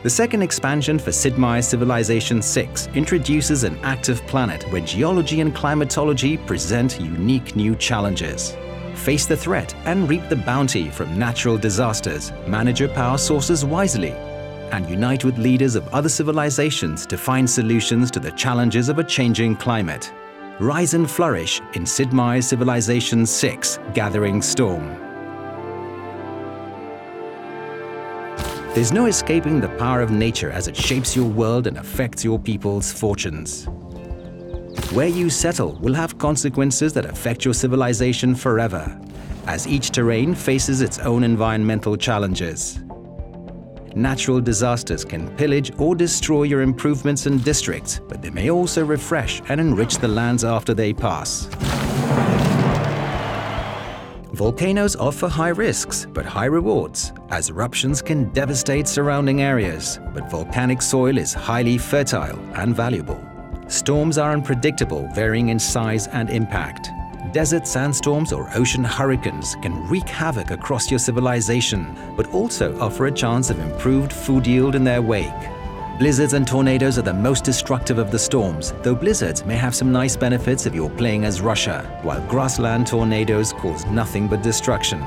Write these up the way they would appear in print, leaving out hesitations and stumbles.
The second expansion for Sid Meier's Civilization 6 introduces an active planet where geology and climatology present unique new challenges. Face the threat and reap the bounty from natural disasters, manage your power sources wisely, and unite with leaders of other civilizations to find solutions to the challenges of a changing climate. Rise and flourish in Sid Meier's Civilization 6 Gathering Storm. There's no escaping the power of nature as it shapes your world and affects your people's fortunes. Where you settle will have consequences that affect your civilization forever, as each terrain faces its own environmental challenges. Natural disasters can pillage or destroy your improvements and districts, but they may also refresh and enrich the lands after they pass. Volcanoes offer high risks, but high rewards, as eruptions can devastate surrounding areas, but volcanic soil is highly fertile and valuable. Storms are unpredictable, varying in size and impact. Desert sandstorms or ocean hurricanes can wreak havoc across your civilization, but also offer a chance of improved food yield in their wake. Blizzards and tornadoes are the most destructive of the storms, though blizzards may have some nice benefits if you're playing as Russia, while grassland tornadoes cause nothing but destruction.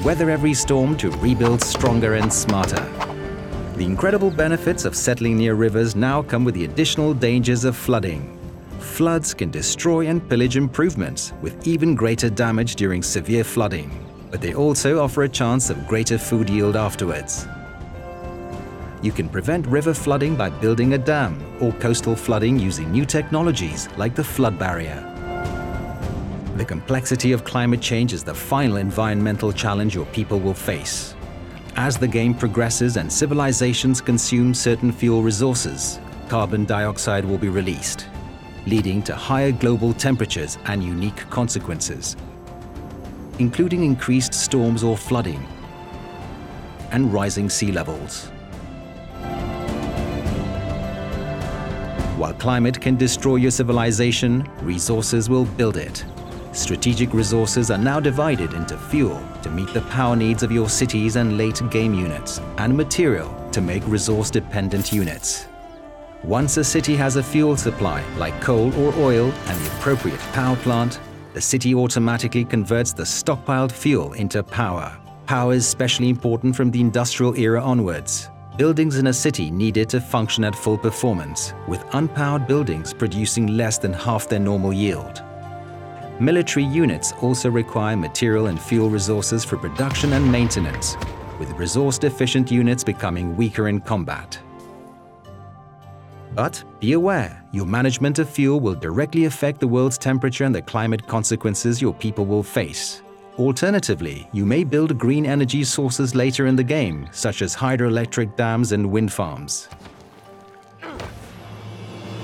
Weather every storm to rebuild stronger and smarter. The incredible benefits of settling near rivers now come with the additional dangers of flooding. Floods can destroy and pillage improvements, with even greater damage during severe flooding, but they also offer a chance of greater food yield afterwards. You can prevent river flooding by building a dam, or coastal flooding using new technologies like the flood barrier. The complexity of climate change is the final environmental challenge your people will face. As the game progresses and civilizations consume certain fuel resources, carbon dioxide will be released, leading to higher global temperatures and unique consequences, including increased storms or flooding and rising sea levels. While climate can destroy your civilization, resources will build it. Strategic resources are now divided into fuel to meet the power needs of your cities and late game units, and material to make resource-dependent units. Once a city has a fuel supply, like coal or oil, and the appropriate power plant, the city automatically converts the stockpiled fuel into power. Power is especially important from the industrial era onwards. Buildings in a city needed to function at full performance, with unpowered buildings producing less than half their normal yield. Military units also require material and fuel resources for production and maintenance, with resource-deficient units becoming weaker in combat. But be aware, your management of fuel will directly affect the world's temperature and the climate consequences your people will face. Alternatively, you may build green energy sources later in the game, such as hydroelectric dams and wind farms.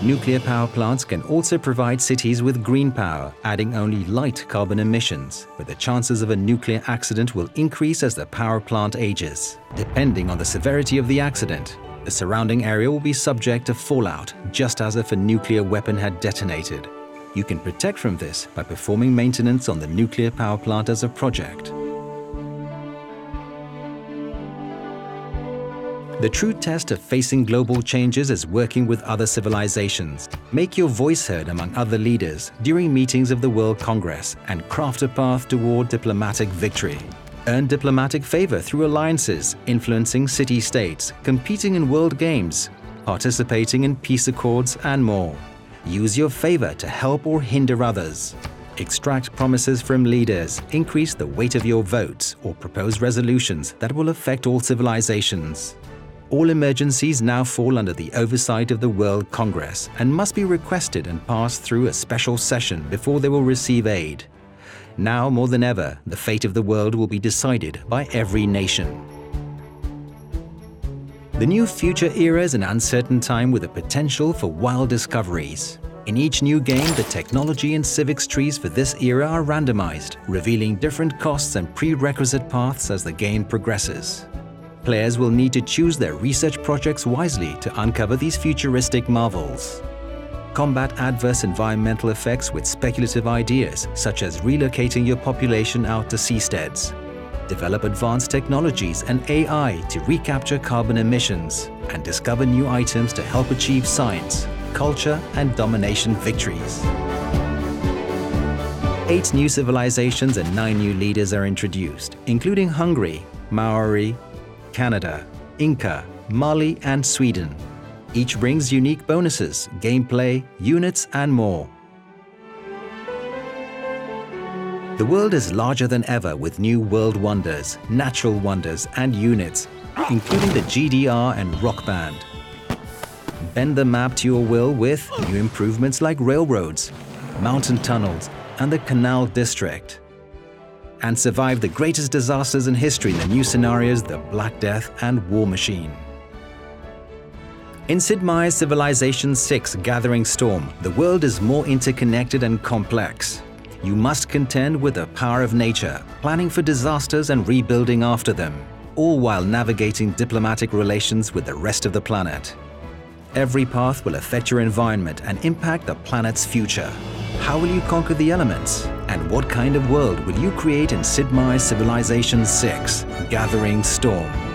Nuclear power plants can also provide cities with green power, adding only light carbon emissions, but the chances of a nuclear accident will increase as the power plant ages. Depending on the severity of the accident, the surrounding area will be subject to fallout, just as if a nuclear weapon had detonated. You can protect from this by performing maintenance on the nuclear power plant as a project. The true test of facing global changes is working with other civilizations. Make your voice heard among other leaders during meetings of the World Congress and craft a path toward diplomatic victory. Earn diplomatic favor through alliances, influencing city-states, competing in world games, participating in peace accords, and more. Use your favor to help or hinder others. Extract promises from leaders, increase the weight of your votes, or propose resolutions that will affect all civilizations. All emergencies now fall under the oversight of the World Congress and must be requested and pass through a special session before they will receive aid. Now more than ever, the fate of the world will be decided by every nation. The new future era is an uncertain time with a potential for wild discoveries. In each new game, the technology and civics trees for this era are randomized, revealing different costs and prerequisite paths as the game progresses. Players will need to choose their research projects wisely to uncover these futuristic marvels. Combat adverse environmental effects with speculative ideas, such as relocating your population out to seasteads. develop advanced technologies and AI to recapture carbon emissions, and discover new items to help achieve science, culture, and domination victories. 8 new civilizations and 9 new leaders are introduced, including Hungary, Maori, Canada, Inca, Mali, and Sweden. Each brings unique bonuses, gameplay, units, and more. The world is larger than ever with new world wonders, natural wonders, and units, including the GDR and Rock Band. Bend the map to your will with new improvements like railroads, mountain tunnels, and the Canal District. And survive the greatest disasters in history in the new scenarios the Black Death and War Machine. In Sid Meier's Civilization 6 Gathering Storm, the world is more interconnected and complex. You must contend with the power of nature, planning for disasters and rebuilding after them, all while navigating diplomatic relations with the rest of the planet. Every path will affect your environment and impact the planet's future. How will you conquer the elements? And what kind of world will you create in Sid Meier's Civilization 6 Gathering Storm?